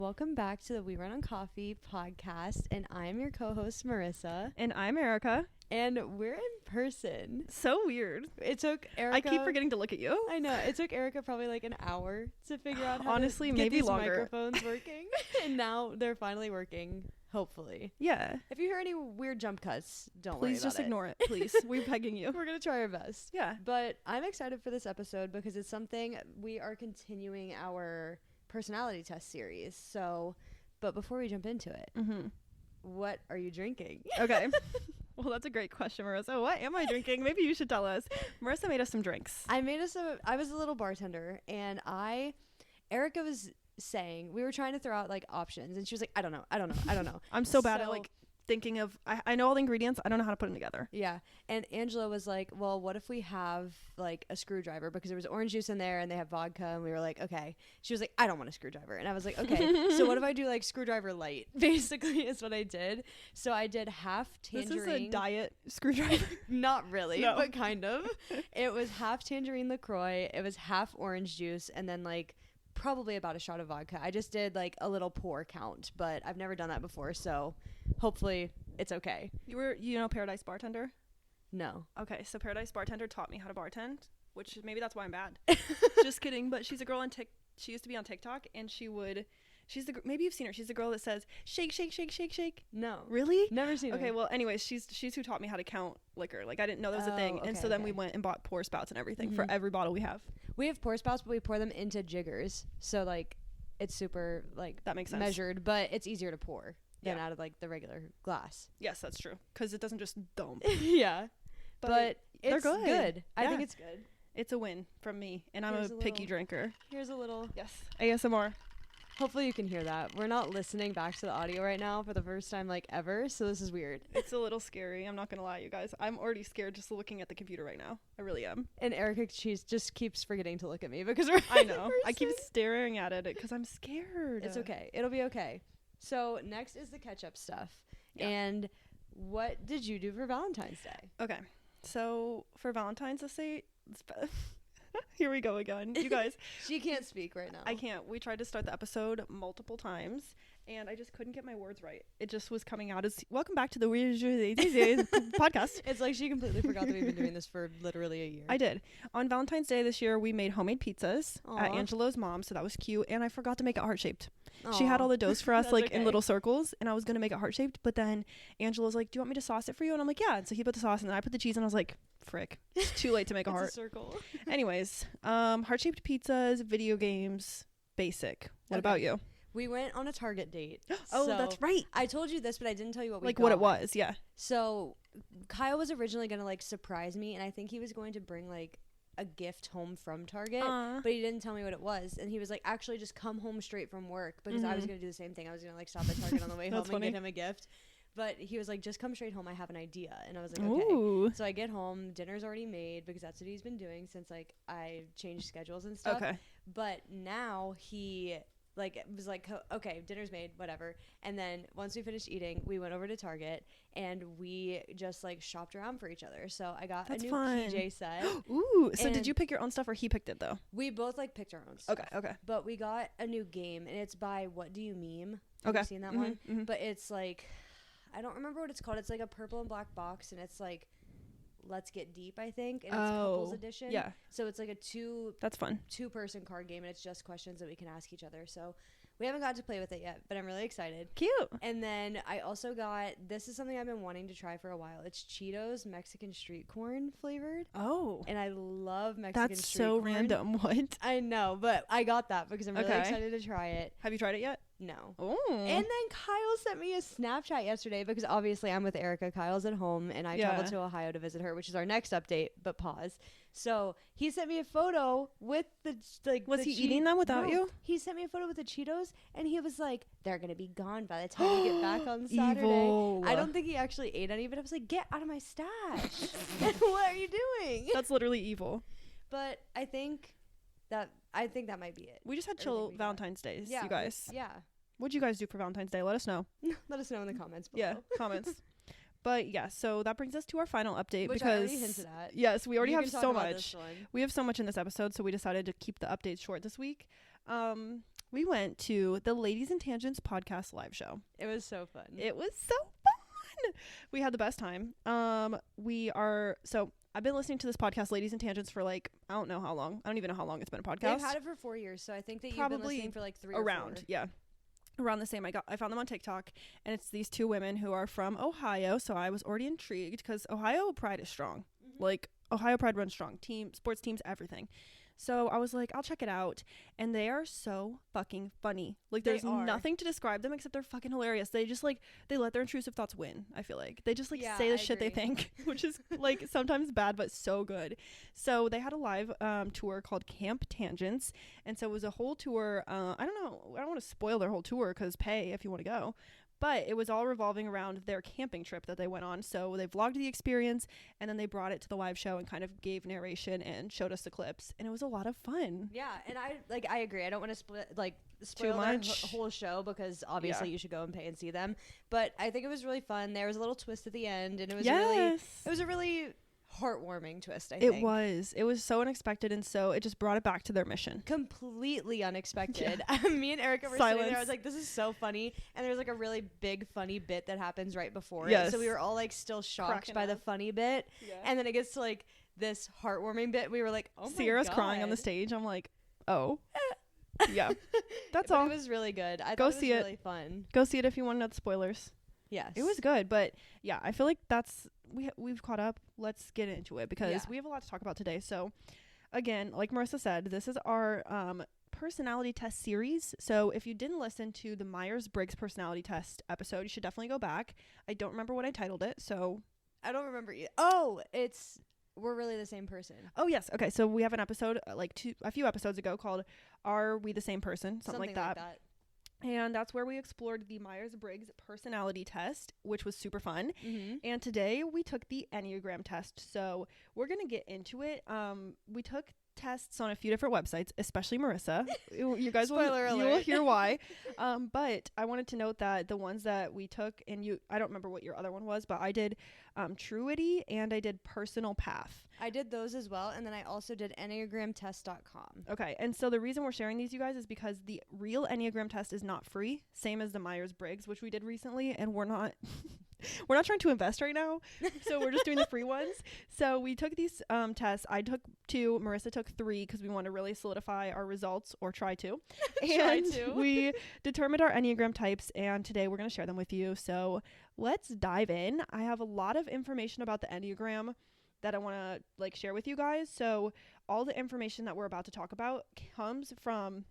Welcome back to the We Run on Coffee podcast, and I'm your co-host Marissa, And I'm Arika. and we're in person. So weird. It took Arika. I keep forgetting to look at you. I know it took Arika probably like an hour to figure out how Honestly, to get maybe these longer. microphones working, and now they're finally working. Hopefully, Yeah. if you hear any weird jump cuts, don't worry Please about just it. ignore it. Please. We're begging you. We're gonna try our best. Yeah. But I'm excited for this episode because it's something we are continuing our personality test series. So, but before we jump into it, what are you drinking? Okay. Well, that's a great question, Marissa. What am I drinking? Maybe you should tell us. Marissa made us some drinks. I was a little bartender, and Erica was saying, we were trying to throw out like options, and she was like, I don't know. I'm so bad at like thinking of, I know all the ingredients. I don't know how to put them together. Yeah. And Angela was like, well, what if we have like a screwdriver, because there was orange juice in there and they have vodka, and we were like, okay. She was like, I don't want a screwdriver. And I was like, okay. So what if I do like screwdriver light? Basically is what I did. So I did half tangerine. This is a diet screwdriver. Not really, No. but kind of. It was half tangerine LaCroix. It was half orange juice, and then like probably about a shot of vodka. I just did like a little pour count, but I've never done that before, so hopefully it's okay. You know Paradise Bartender? No. Okay, so Paradise Bartender taught me how to bartend, which maybe that's why I'm bad. Just kidding, but she's a girl on she used to be on TikTok, and maybe you've seen her. She's the girl that says shake, shake, shake, shake, shake. No. Really? Never seen Okay, her. well, anyways, she's who taught me how to count liquor. Like, I didn't know that was a thing. And Okay, so then we okay. went and bought pour spouts and everything for every bottle we have. We have pour spouts, but we pour them into jiggers. So like it's super like That makes sense. measured, but it's easier to pour than Yeah. out of like the regular glass. Yes, that's true. Because it doesn't just dump. Yeah. But they're it's good. I Yeah. think it's good. It's a win from me. And I'm Here's a a picky little- drinker. Here's a little. Yes. ASMR. Hopefully you can hear that. We're not listening back to the audio right now for the first time like ever, so this is weird. It's a little scary. I'm not going to lie, you guys. I'm already scared just looking at the computer right now. I really am. And Erica, she just keeps forgetting to look at me because we're I know. in I keep person. staring at it because I'm scared. It's okay. It'll be okay. So next is the ketchup stuff. Yeah. And what did you do for Valentine's Day? Okay. So for Valentine's Day, here we go again. You guys, She can't speak right now. I can't. We tried to start the episode multiple times, and I just couldn't get my words right. It just was coming out as, welcome back to the podcast. It's like she completely forgot that we've been doing this for literally a year. I did. On Valentine's Day this year, we made homemade pizzas at Aw. Angelo's mom, so that was cute, and I forgot to make it heart-shaped. She had Aw. all the doughs for us, That's like, okay. in little circles, and I was going to make it heart-shaped, but then Angelo's like, do you want me to sauce it for you? And I'm like, yeah. And so he put the sauce, and then I put the cheese, and I was like, frick. It's too late to make a It's heart. a circle. Anyways, heart-shaped pizzas, video games, basic. What Okay. about you? We went on a Target date. Oh, So that's right. I told you this, but I didn't tell you what we Like got. what it was, yeah. So Kyle was originally going to like surprise me, and I think he was going to bring like a gift home from Target, but he didn't tell me what it was. And he was like, actually just come home straight from work, because I was going to do the same thing. I was going to like stop at Target on the way home That's and funny. get him a gift. But he was like, just come straight home. I have an idea. And I was like, okay. Ooh. So I get home, dinner's already made, because that's what he's been doing since like I changed schedules and stuff. Okay. But now he like was like, okay, dinner's made, whatever. And then once we finished eating, we went over to Target and we just like shopped around for each other. So I got That's a new fun. PJ set. Ooh. So And- did you pick your own stuff or he picked it though? We both like picked our own stuff. Okay. But we got a new game, and it's by What Do You Meme? Have Okay. you seen that one? Mhm. But it's like, I don't remember what it's called. It's like a purple and black box, and it's like Let's Get Deep, I think, and it's couples edition. Yeah. So it's like a That's fun. two-person card game, and it's just questions that we can ask each other. So we haven't got to play with it yet, but I'm really excited. Cute. And then I also got, this is something I've been wanting to try for a while. It's Cheetos Mexican street corn flavored, Oh. and I love Mexican That's street so corn. random. What? I know, but I got that because I'm really Okay. excited to try it. Have you tried it yet? No. Oh. And then Kyle sent me a Snapchat yesterday, because obviously I'm with Erica. Kyle's at home, and I traveled to Ohio to visit her, which is our next update, but pause. So he sent me a photo with the, like, Was the he eating them without you? He sent me a photo with the Cheetos, and he was like, they're going to be gone by the time we get back on Saturday. Evil. I don't think he actually ate any, but I was like, get out of my stash. What are you doing? That's literally evil. But I think that might be it. We just had Everything chill we got. Valentine's Days, Yeah. you guys. Yeah. What'd you guys do for Valentine's Day? Let us know. Let us know in the comments below. Yeah, comments. But yeah, so that brings us to our final update Which I because already hinted at. yes, we already You have can talk so about much. this one. We have so much in this episode, so we decided to keep the updates short this week. we went to the Ladies and Tangents podcast live show. It was so fun. It was so fun. We had the best time. So I've been listening to this podcast, Ladies and Tangents, for like, I don't know how long. I don't even know how long it's been a podcast. They've had it for 4 years, so I think that Probably you've been listening for like 3 around, or 4. yeah. Around the same. I found them on TikTok, and it's these 2 women who are from Ohio, so I was already intrigued because Ohio Pride is strong. Like, Ohio Pride runs strong. Sports teams, everything. So I was like, I'll check it out. And they are so fucking funny. Like, there's nothing to describe them except they're fucking hilarious. They just, like, they let their intrusive thoughts win, I feel like. They just, like, say the shit they think, which is, like, sometimes bad, but so good. So they had a live tour called Camp Tangents. And so it was a whole tour. I don't know. I don't want to spoil their whole tour because pay if you want to go. But it was all revolving around their camping trip that they went on. So they vlogged the experience, and then they brought it to the live show and kind of gave narration and showed us the clips. And it was a lot of fun. Yeah, and I agree. I don't want to spoil their whole show because obviously you should go and pay and see them. But I think it was really fun. There was a little twist at the end, and it was a really heartwarming twist, I think. It was so unexpected, and so it just brought it back to their mission. Completely unexpected. Me and Erica were sitting there. I was like, this is so funny. And there's like a really big funny bit that happens right before it. So we were all like still shocked by the funny bit. Yeah. And then it gets to like this heartwarming bit. We were like, oh my God. Sierra's crying on the stage. I'm like, oh. Yeah. That's all. It was really good. I thought it was really fun. Go see it if you want to know the spoilers. Yes. It was good, but yeah, I feel like we've caught up. Let's get into it because we have a lot to talk about today. So again, like Marissa said, this is our personality test series. So if you didn't listen to the Myers-Briggs personality test episode, you should definitely go back. I don't remember what I titled it, so I don't remember either. Oh, it's We're Really the Same Person. Oh yes. Okay, so we have an episode a few episodes ago called Are We the Same Person? Something like that. And that's where we explored the Myers-Briggs personality test, which was super fun. Mm-hmm. And today we took the Enneagram test. So we're going to get into it. We took tests on a few different websites, especially Marissa. You guys will hear why. But I wanted to note that the ones that we took, and I don't remember what your other one was, but I did Truity and I did Personal Path. I did those as well, and then I also did enneagramtest.com. Okay, and so the reason we're sharing these, you guys, is because the real Enneagram test is not free, same as the Myers-Briggs, which we did recently, and we're not trying to invest right now, so we're just doing the free ones. So we took these tests. I took 2, Marissa took 3, because we want to really solidify our results, or try to. And we determined our Enneagram types, and today we're going to share them with you. So let's dive in. I have a lot of information about the Enneagram that I want to share with you guys. So all the information that we're about to talk about comes from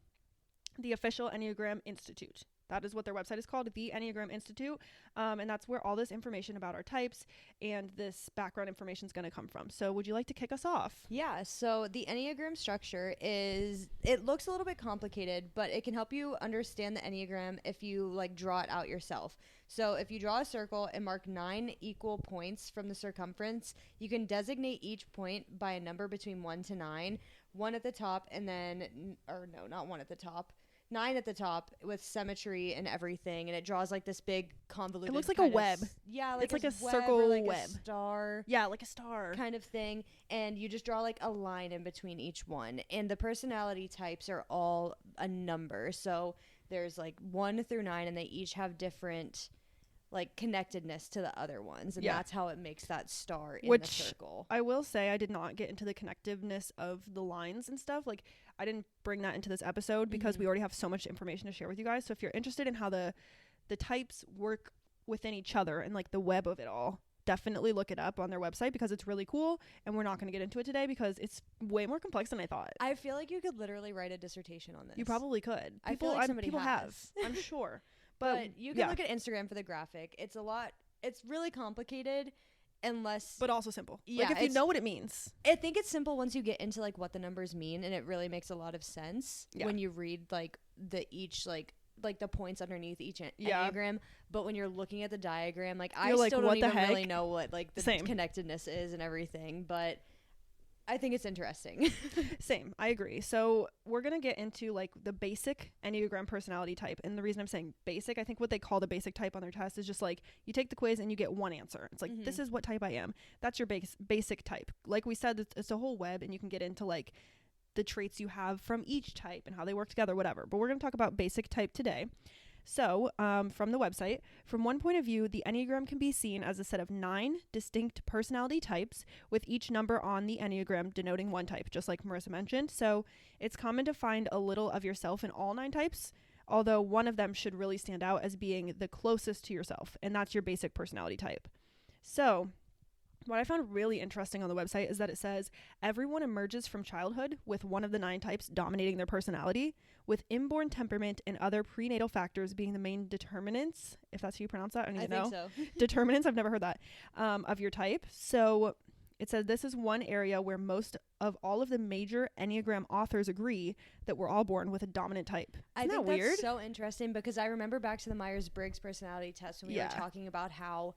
the official Enneagram Institute. That is what their website is called, the Enneagram Institute. And that's where all this information about our types and this background information is going to come from. So would you like to kick us off? Yeah. So the Enneagram structure it looks a little bit complicated, but it can help you understand the Enneagram if you draw it out yourself. So if you draw a circle and mark 9 equal points from the circumference, you can designate each point by a number between 1 to 9, 1 at the top, and then, or no, not 1 at the top, 9 at the top with symmetry and everything, and it draws this big convoluted. It looks like a web. It's like a circle web. A star. Yeah, like a star kind of thing, and you just draw a line in between each one. And the personality types are all a number. So there's 1 through 9, and they each have different connectedness to the other ones, and that's how it makes that star in the circle. I will say I did not get into the connectiveness of the lines and stuff. I didn't bring that into this episode because we already have so much information to share with you guys. So if you're interested in how the types work within each other and the web of it all, definitely look it up on their website because it's really cool, and we're not going to get into it today because it's way more complex than I thought. I feel like you could literally write a dissertation on this. You probably could. I feel like somebody have. I'm sure. But you can look at Instagram for the graphic. It's really complicated but also simple. Yeah, if you know what it means. I think it's simple once you get into what the numbers mean, and it really makes a lot of sense when you read the points underneath each Enneagram. But when you're looking at the diagram, I still don't even really know what the connectedness is and everything, but I think it's interesting. Same. I agree. So we're going to get into the basic Enneagram personality type. And the reason I'm saying basic, I think what they call the basic type on their test is just you take the quiz and you get one answer. It's this is what type I am. That's your basic type. Like we said, it's a whole web, and you can get into the the traits you have from each type and how they work together, whatever. But we're going to talk about basic type today. So, from the website, from one point of view, the Enneagram can be seen as a set of 9 distinct personality types, with each number on the Enneagram denoting one type, just like Marissa mentioned. So, it's common to find a little of yourself in all 9 types, although one of them should really stand out as being the closest to yourself, and that's your basic personality type. So, what I found really interesting on the website is that it says everyone emerges from childhood with one of the 9 types dominating their personality, with inborn temperament and other prenatal factors being the main determinants, if that's how you pronounce that. I don't even know. I think so. Determinants, I've never heard that, of your type. So it says this is one area where most of all of the major Enneagram authors agree that we're all born with a dominant type. I Isn't think that weird? that's so interesting, because I remember back to the Myers-Briggs personality test when we were talking about how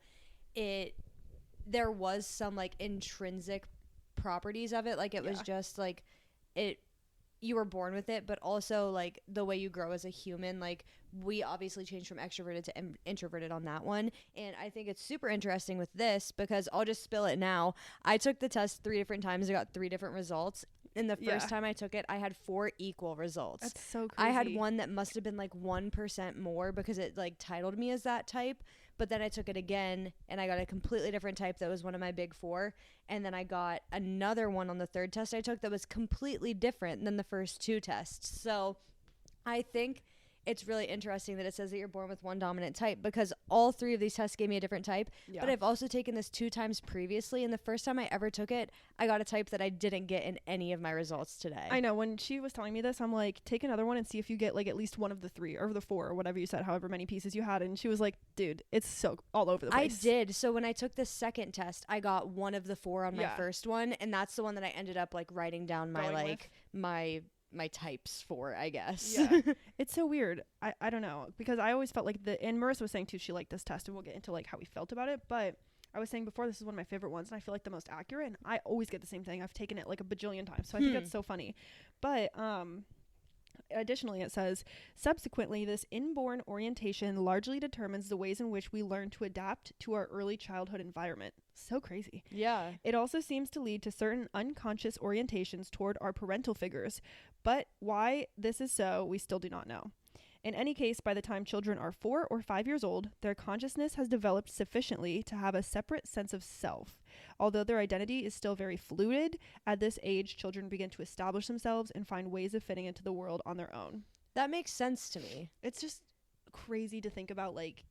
there was some like intrinsic properties of it, like it was just like you were born with it, but also like the way you grow as a human, like we obviously changed from extroverted to introverted on that one. And I think it's super interesting with this, because I'll just spill it now. I took the test 3 different times. I got 3 different results. And the first time I took it, I had 4 equal results. That's so crazy. I had one that must have been like 1% more, because it like titled me as that type. But then I took it again and I got a completely different type that was one of my big 4. And then I got another one on the 3rd test I took that was completely different than the first 2 tests. So I think it's really interesting that it says that you're born with one dominant type, because all 3 of these tests gave me a different type. But I've also taken this 2 times previously, and the first time I ever took it, I got a type that I didn't get in any of my results today. I know. When she was telling me this, I'm like, take another one and see if you get like at least one of the 3 or the 4 or whatever you said, however many pieces you had. And she was like, dude, it's so all over the place. I did. So when I took the second test, I got one of the 4 on my first one, and that's the one that I ended up like writing down my types for, I guess. Yeah. It's so weird. I don't know, because I always felt like and Marissa was saying too, she liked this test, and we'll get into like how we felt about it, but I was saying before, this is one of my favorite ones, and I feel like the most accurate, and I always get the same thing. I've taken it like a bajillion times, so I think that's so funny. But additionally, it says, subsequently, this inborn orientation largely determines the ways in which we learn to adapt to our early childhood environment. So crazy. Yeah. It also seems to lead to certain unconscious orientations toward our parental figures, but why this is so, we still do not know. In any case, by the time children are 4 or 5 years old, their consciousness has developed sufficiently to have a separate sense of self. Although their identity is still very fluid, at this age, children begin to establish themselves and find ways of fitting into the world on their own. That makes sense to me. It's just crazy to think about, like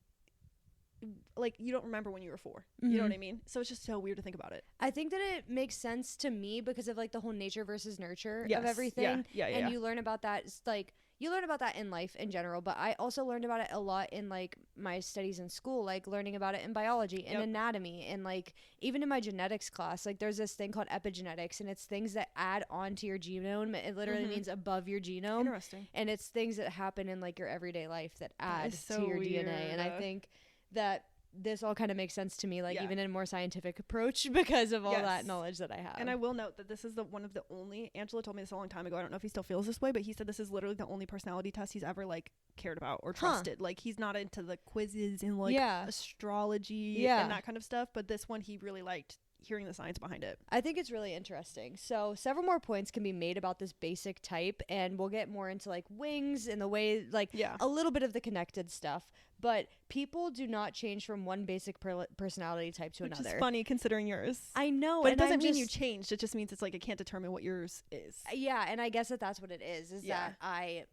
you don't remember when you were 4. Mm-hmm. You know what I mean? So it's just so weird to think about it. I think that it makes sense to me because of like the whole nature versus nurture of everything. Yeah. And you learn about that. It's like you learn about that in life in general, but I also learned about it a lot in like my studies in school, like learning about it in biology and anatomy, and like even in my genetics class, like there's this thing called epigenetics, and it's things that add on to your genome. It literally means above your genome. Interesting. And it's things that happen in like your everyday life that add so to your weird. DNA. And I think that this all kind of makes sense to me, like even in a more scientific approach, because of all that knowledge that I have. And I will note that this is one of the only, Angela told me this a long time ago, I don't know if he still feels this way, but he said this is literally the only personality test he's ever like cared about or trusted. Like he's not into the quizzes and like astrology and that kind of stuff, but this one he really liked hearing the science behind it. I think it's really interesting. So several more points can be made about this basic type, and we'll get more into like wings and the way like a little bit of the connected stuff. But people do not change from one basic personality type to another. Which is funny considering yours. I know. But it doesn't mean you changed. It just means it's like I can't determine what yours is. Yeah, and I guess that's what it is that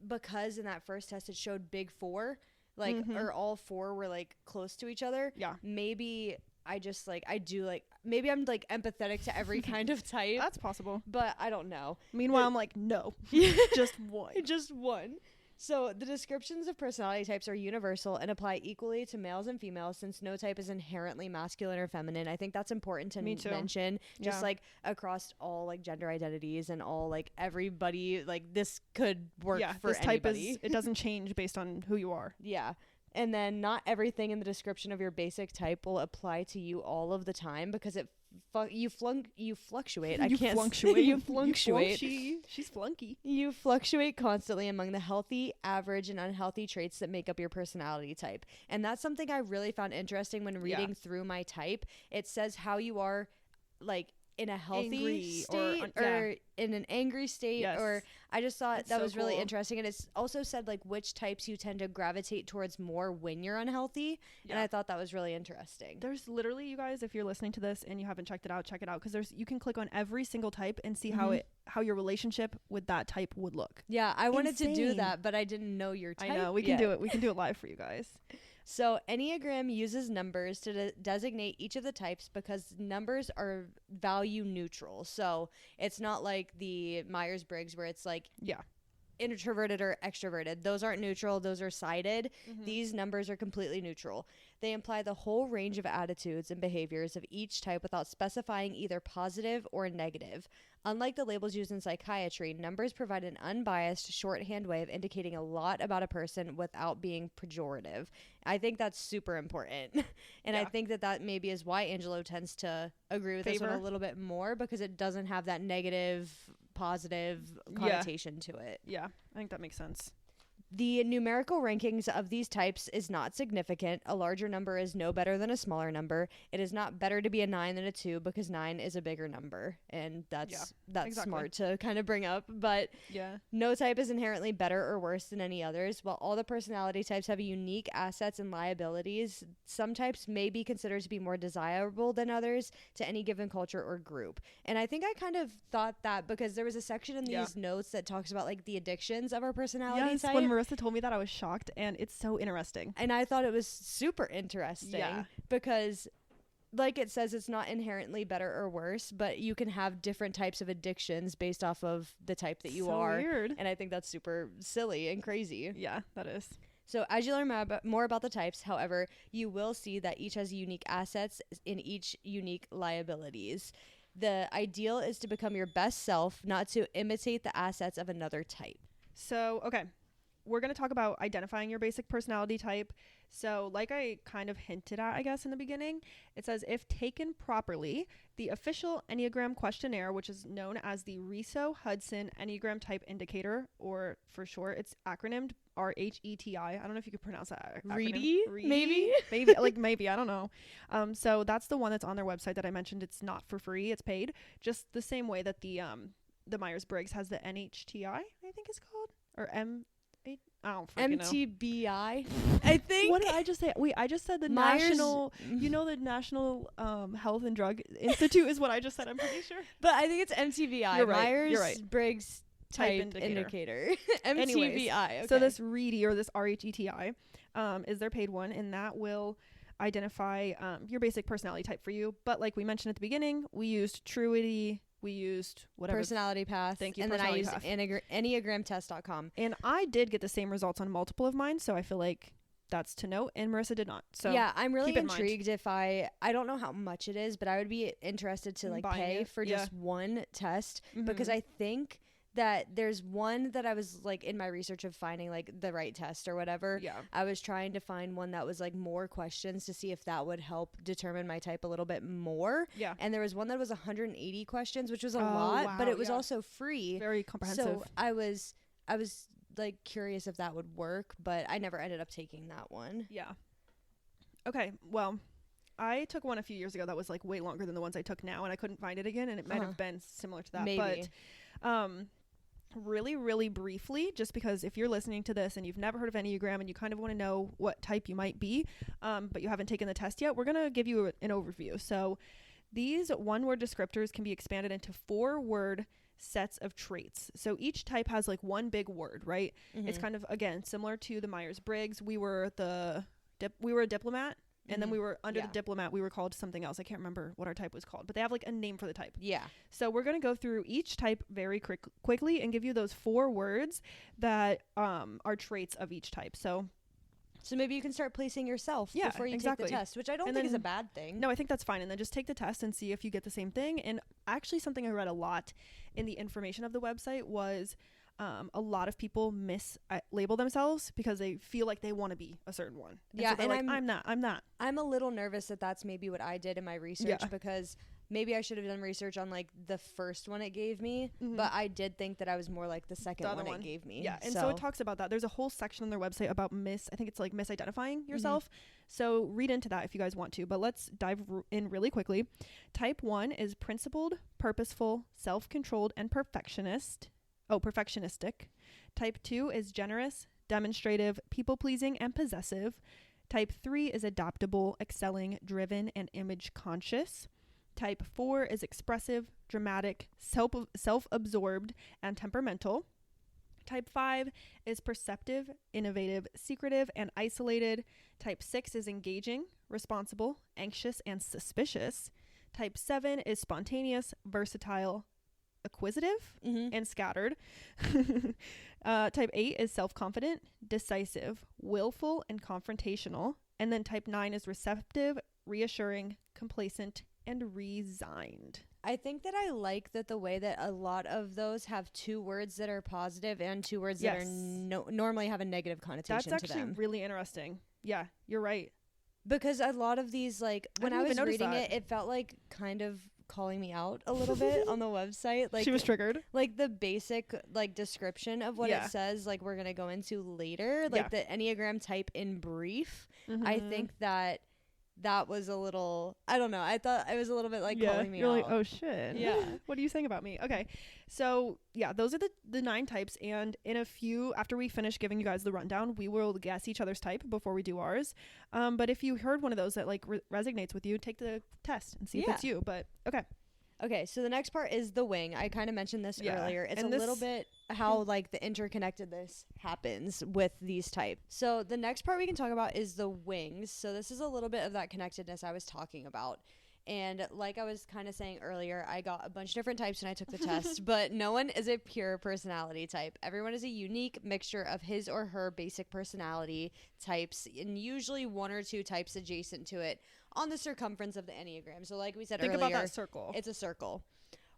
because in that first test it showed big 4, like, or all 4 were like close to each other. Yeah. Maybe I just like, maybe I'm like empathetic to every kind of type. That's possible. But I don't know. Meanwhile, I'm like, no, just one. Just one. So the descriptions of personality types are universal and apply equally to males and females, since no type is inherently masculine or feminine. I think that's important to mention, just like across all like gender identities and all like everybody, like this could work for this anybody. Type it doesn't change based on who you are. Yeah. And then not everything in the description of your basic type will apply to you all of the time, because you fluctuate. You fluctuate. She's flunky. You fluctuate constantly among the healthy, average, and unhealthy traits that make up your personality type. And that's something I really found interesting when reading through my type. It says how you are like in a healthy Angry state or in an angry state. Yes. Or I just thought That's that so was really cool. interesting. And it's also said like which types you tend to gravitate towards more when you're unhealthy. Yeah. And I thought that was really interesting. There's literally, you guys, if you're listening to this and you haven't checked it out, check it out, because you can click on every single type and see how your relationship with that type would look. Yeah, I wanted to do Insane. that, but I didn't know your type. I know, we can do it. We can do it live for you guys. So Enneagram uses numbers to designate each of the types because numbers are value neutral. So it's not like the Myers-Briggs where it's like introverted or extroverted. Those aren't neutral. Those are sided. These numbers are completely neutral. They imply the whole range of attitudes and behaviors of each type without specifying either positive or negative. Unlike the labels used in psychiatry, numbers provide an unbiased shorthand way of indicating a lot about a person without being pejorative. I think that's super important. And I think that maybe is why Angelo tends to agree with this one a little bit more, because it doesn't have that negative, positive connotation to it. Yeah, I think that makes sense. The numerical rankings of these types is not significant. A larger number is no better than a smaller number. It is not better to be a 9 than a 2 because 9 is a bigger number. And that's smart to kind of bring up. But no type is inherently better or worse than any others. While all the personality types have unique assets and liabilities, some types may be considered to be more desirable than others to any given culture or group. And I think I kind of thought that because there was a section in these notes that talks about like the addictions of our personality type. When Marissa told me that, I was shocked, and it's so interesting. And I thought it was super interesting because, like it says, it's not inherently better or worse, but you can have different types of addictions based off of the type that you are. Weird. And I think that's super silly and crazy. Yeah, that is. So as you learn more about the types, however, you will see that each has unique assets in each unique liabilities. The ideal is to become your best self, not to imitate the assets of another type. So, okay. We're going to talk about identifying your basic personality type. So like I kind of hinted at, I guess, in the beginning, it says if taken properly, the official Enneagram questionnaire, which is known as the Riso-Hudson Enneagram Type Indicator, or for short, it's acronymed RHETI. I don't know if you could pronounce that acronym. Maybe? Maybe, I don't know. So that's the one that's on their website that I mentioned. It's not for free, it's paid. Just the same way that the Myers-Briggs has the NHTI, I think it's called, or I don't fucking know. MTBI, I think. What did I just say? Wait, I just said the National, the National Health and Drug Institute is what I just said, I'm pretty sure. But I think it's MTBI. You're right. Myers-Briggs Type Indicator. MTBI. Anyways, okay. So this RHETI, or this RHETI, is their paid one, and that will identify your basic personality type for you. But like we mentioned at the beginning, we used Truity. We used whatever. Personality Path. Thank you. And then I used EnneagramTest.com. And I did get the same results on multiple of mine, so I feel like that's to note. And Marissa did not. So yeah, I'm really intrigued if I don't know how much it is, but I would be interested to like pay for just one test because I think that there's one that I was like in my research of finding like the right test or whatever. Yeah. I was trying to find one that was like more questions to see if that would help determine my type a little bit more. Yeah. And there was one that was 180 questions, which was a lot, but it was also free. Very comprehensive. So I was like curious if that would work, but I never ended up taking that one. Yeah. Okay. Well, I took one a few years ago that was like way longer than the ones I took now, and I couldn't find it again, and it might have been similar to that. Maybe. But really, really briefly, just because if you're listening to this and you've never heard of Enneagram and you kind of want to know what type you might be, but you haven't taken the test yet, we're going to give you an overview. So these one-word descriptors can be expanded into 4-word sets of traits. So each type has like one big word, right? It's kind of, again, similar to the Myers-Briggs. We were a diplomat. And then we were under the diplomat, we were called something else. I can't remember what our type was called, but they have like a name for the type. Yeah. So we're going to go through each type very quickly and give you those 4 words that are traits of each type. So maybe you can start placing yourself before you take the test, which I don't think is a bad thing. No, I think that's fine. And then just take the test and see if you get the same thing. And actually something I read a lot in the information of the website was a lot of people mislabel themselves because they feel like they want to be a certain one. And so they're like, I'm not. I'm a little nervous that that's maybe what I did in my research because maybe I should have done research on like the first one it gave me, Mhm. but I did think that I was more like the second The other one one. it gave me. Yeah, and so it talks about that. There's a whole section on their website about I think it's like misidentifying yourself. So read into that if you guys want to, but let's dive in really quickly. Type 1 is principled, purposeful, self-controlled, and perfectionistic. Type 2 is generous, demonstrative, people-pleasing, and possessive. Type 3 is adaptable, excelling, driven, and image conscious. Type 4 is expressive, dramatic, self-absorbed, and temperamental. Type 5 is perceptive, innovative, secretive, and isolated. Type 6 is engaging, responsible, anxious, and suspicious. Type 7 is spontaneous, versatile, acquisitive, and scattered. Type 8 is self-confident, decisive, willful, and confrontational. And then type 9 is receptive, reassuring, complacent, and resigned. I think that I like that the way that a lot of those have 2 words that are positive and 2 words that are normally have a negative connotation to them. That's actually really interesting. Yeah, you're right. Because a lot of these, like, when I was reading it felt like kind of calling me out a little bit on the website. Like, she was triggered. Like the basic like description of what it says, like we're gonna go into later, like the Enneagram type in brief. I think that was a little, I don't know, I thought it was a little bit like calling me you're out. like, oh shit. Yeah. What are you saying about me? Okay. So yeah, those are the 9 types. And in a few, after we finish giving you guys the rundown, we will guess each other's type before we do ours. But if you heard one of those that like resonates with you, take the test and see if it's you. But okay, so the next part is the wing. I kind of mentioned this earlier. It's and a little bit how like the interconnectedness happens with these types. So the next part we can talk about is the wings. So this is a little bit of that connectedness I was talking about. And like I was kind of saying earlier, I got a bunch of different types when I took the test, but no one is a pure personality type. Everyone is a unique mixture of his or her basic personality types, and usually 1 or 2 types adjacent to it on the circumference of the Enneagram. So like we said earlier, think about that circle. It's a circle.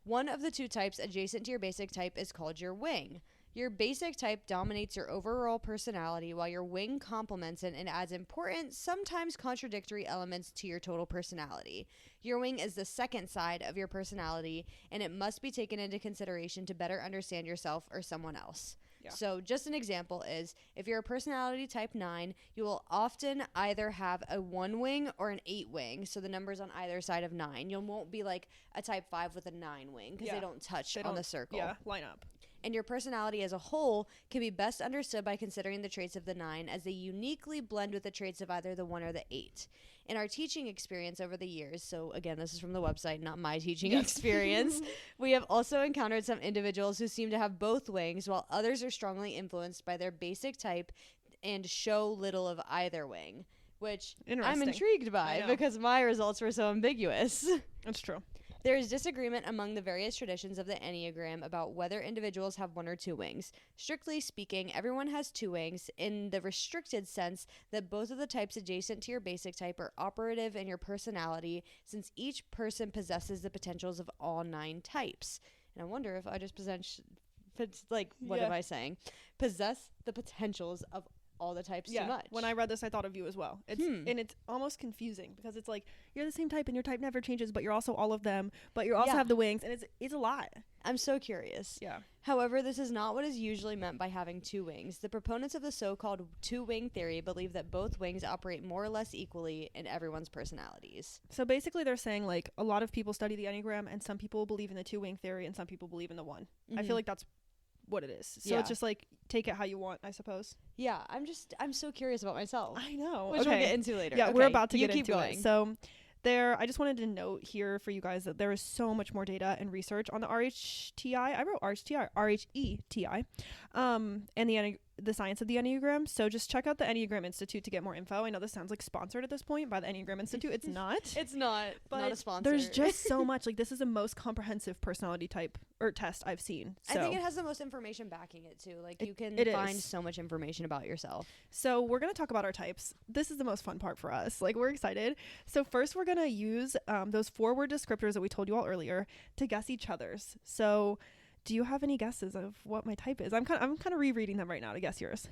One of the 2 types adjacent to your basic type is called your wing. Your basic type dominates your overall personality, while your wing complements it and adds important, sometimes contradictory elements to your total personality. Your wing is the second side of your personality, and it must be taken into consideration to better understand yourself or someone else. Yeah. So just an example is, if you're a personality type 9, you will often either have a 1 wing or an 8 wing. So the numbers on either side of 9. You won't be like a type 5 with a 9 wing because they don't touch on the circle. Yeah, line up. And your personality as a whole can be best understood by considering the traits of the 9 as they uniquely blend with the traits of either the 1 or the 8. In our teaching experience over the years, so again, this is from the website, not my teaching experience, we have also encountered some individuals who seem to have both wings, while others are strongly influenced by their basic type and show little of either wing, which I'm intrigued by because my results were so ambiguous. That's true. There is disagreement among the various traditions of the Enneagram about whether individuals have 1 or 2 wings. Strictly speaking, everyone has 2 wings in the restricted sense that both of the types adjacent to your basic type are operative in your personality, since each person possesses the potentials of all 9 types. And I wonder if I just what am I saying? Possess the potentials of all the types too much. When I read this, I thought of you as well. And it's almost confusing because it's like you're the same type and your type never changes, but you're also all of them, but you also have the wings, and it's a lot. I'm so curious. Yeah. However, this is not what is usually meant by having 2 wings. The proponents of the so-called 2-wing theory believe that both wings operate more or less equally in everyone's personalities. So basically they're saying like a lot of people study the Enneagram, and some people believe in the 2-wing theory and some people believe in the 1. I feel like that's what it is. So it's just like take it how you want, I suppose. Yeah, I'm so curious about myself. I know. Which we'll get into later. Yeah, okay, we're about to get keep into going. it. So I just wanted to note here for you guys that there is so much more data and research on the RHTI. I wrote RHETI, and the science of the Enneagram. So just check out the Enneagram Institute to get more info. I know this sounds like sponsored at this point by the Enneagram Institute. It's not. It's not. But not a sponsor. There's just so much. Like, this is the most comprehensive personality type or test I've seen. So I think it has the most information backing it too. Like, you can find so much information about yourself. So we're going to talk about our types. This is the most fun part for us. Like, we're excited. So first we're going to use those 4-word descriptors that we told you all earlier to guess each other's. So do you have any guesses of what my type is? I'm kind of rereading them right now to guess yours.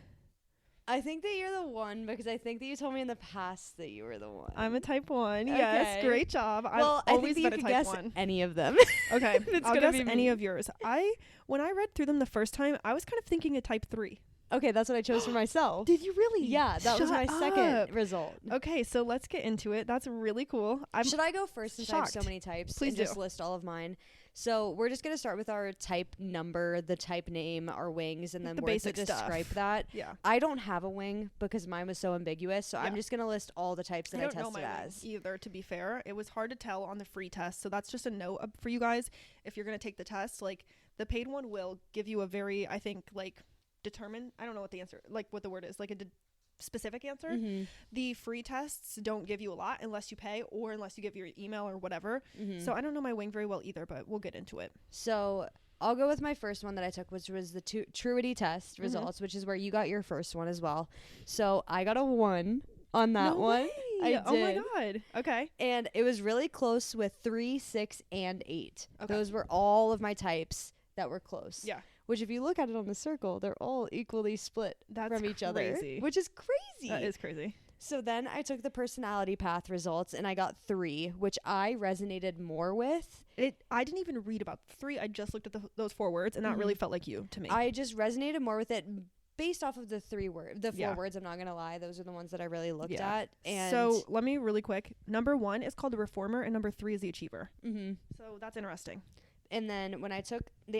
I think that you're the one because I think that you told me in the past that you were the one. I'm a type 1. Yes, great job. Well, I've I always think that been you a could type guess 1. any of them. Okay, I'll guess be any me. of yours. When I read through them the first time, I was kind of thinking a type 3. Okay, that's what I chose for myself. Did you really? Yeah, that was my second up. result. Okay, so let's get into it. That's really cool. Should I go first since I have so shocked. many types? Please and just list all of mine. So we're just going to start with our type number, the type name, our wings, and then The words that basic stuff. describe that. Yeah. I don't have a wing because mine was so ambiguous, so Yeah. I'm just going to list all the types that I don't know tested my as. wing either, to be fair. It was hard to tell on the free test, so that's just a note for you guys. If you're going to take the test, like, the paid one will give you a very, I think, like, determined, I don't know what the answer, like, what the word is, like a specific answer. Mm-hmm. The free tests don't give you a lot unless you pay or unless you give your email or whatever. Mm-hmm. So I don't know my wing very well either, but we'll get into it. So I'll go with my first one that I took, which was the truity test Mm-hmm. results, which is where you got your first one as well. So I got a 1 on that one. Way. I Oh my did. god. Okay. And it was really close with 3, 6, and 8. Okay. Those were all of my types that were close. Yeah. Which, if you look at it on the circle, they're all equally split That's from each other, crazy. which is crazy. That is crazy. So then I took the personality path results, and I got 3, which I resonated more with. I didn't even read about 3. I just looked at those 4 words, and that really felt like you to me. I just resonated more with it based off of the 4 Yeah. words. I'm not gonna lie; those are the ones that I really looked Yeah. at. And so let me really quick. Number 1 is called the reformer, and number 3 is the achiever. Mhm. So that's interesting. And then when I took the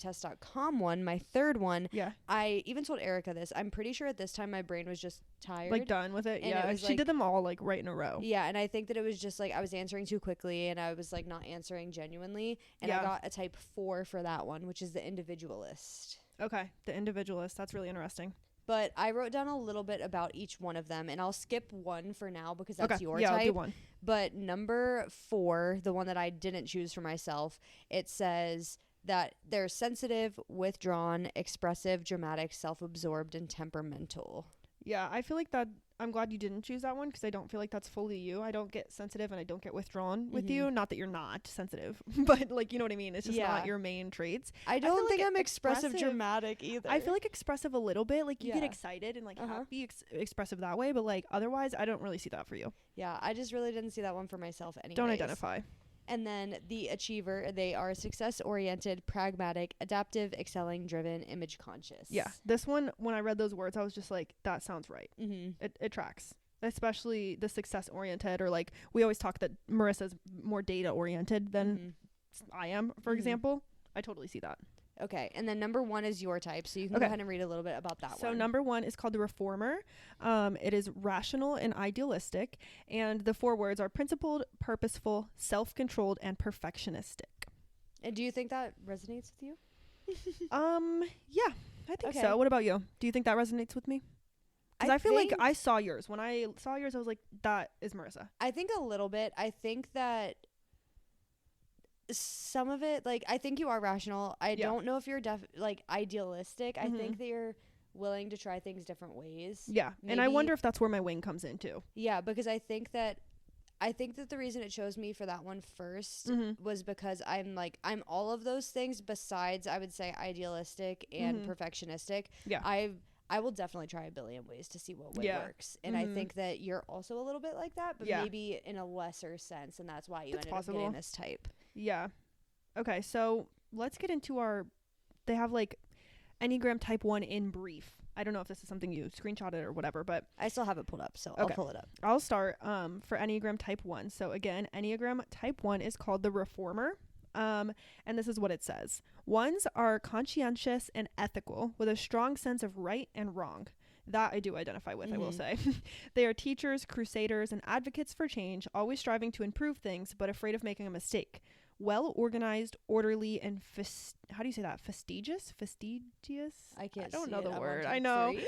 EnneagramTest.com one, my third one, Yeah. I even told Arika this. I'm pretty sure at this time my brain was just tired. Like done with it. And Yeah. it was She like- did them all like right in a row. Yeah, and I think that it was just like I was answering too quickly and I was like not answering genuinely. And Yeah. I got a type 4 for that one, which is the individualist. Okay. The individualist. That's really interesting. But I wrote down a little bit about each one of them, and I'll skip 1 for now because that's Okay. your Yeah, type. I'll do 1. But number 4, the one that I didn't choose for myself, it says that they're sensitive, withdrawn, expressive, dramatic, self-absorbed, and temperamental. Yeah, I feel like that. I'm glad you didn't choose that one because I don't feel like that's fully you. I don't get sensitive and I don't get withdrawn with you. Not that you're not sensitive, but like, you know what I mean? It's just Yeah. not your main traits. I don't feel think like I'm expressive, expressive- dramatic either. I feel like expressive a little bit. Like you get Yeah. excited and like Uh-huh. happy, expressive that way. But like otherwise, I don't really see that for you. Yeah, I just really didn't see that one for myself anyways. Don't identify. And then the achiever, they are success-oriented, pragmatic, adaptive, excelling, driven, image-conscious. Yeah. This one, when I read those words, I was just like, that sounds right. Mm-hmm. It tracks. Especially the success oriented, or like we always talk that Marissa's more data oriented than I am, for Mhm. example. I totally see that. Okay, and then number 1 is your type, so you can Okay. go ahead and read a little bit about that one. So number 1 is called the reformer. It is rational and idealistic, and the 4 words are principled, purposeful, self-controlled, and perfectionistic. And do you think that resonates with you? Yeah, I think Okay. so. What about you? Do you think that resonates with me? Because I feel like think- I saw yours. When I saw yours, I was like, that is Marissa. I think a little bit. I think that some of it, like, I think you are rational. I Yeah. don't know if you're like idealistic. I Mhm. think that you're willing to try things different ways. Yeah, and I Maybe- wonder if that's where my wing comes in too. Yeah, because I think that the reason it chose me for that one first Mhm. was because I'm all of those things besides I would say idealistic and Mhm. perfectionistic. Yeah. I will definitely try a billion ways to see what way Yeah. works. And I Mhm. think that you're also a little bit like that, but Yeah. maybe in a lesser sense, and that's why you That's ended up possible. getting this type. Yeah. Okay, so let's get into they have like Enneagram type 1 in brief. I don't know if this is something you screenshotted or whatever, but I still have it pulled up, so I'll Okay. pull it up. I'll start for Enneagram type 1. So again, Enneagram type 1 is called the reformer. And this is what it says. 1s are conscientious and ethical with a strong sense of right and wrong. That I do identify with, I will say. They are teachers, crusaders, and advocates for change, always striving to improve things, but afraid of making a mistake. Well organized, orderly, and how do you say that? Fastidious? I can't don't see know it. the I'm on word. type I know. 3.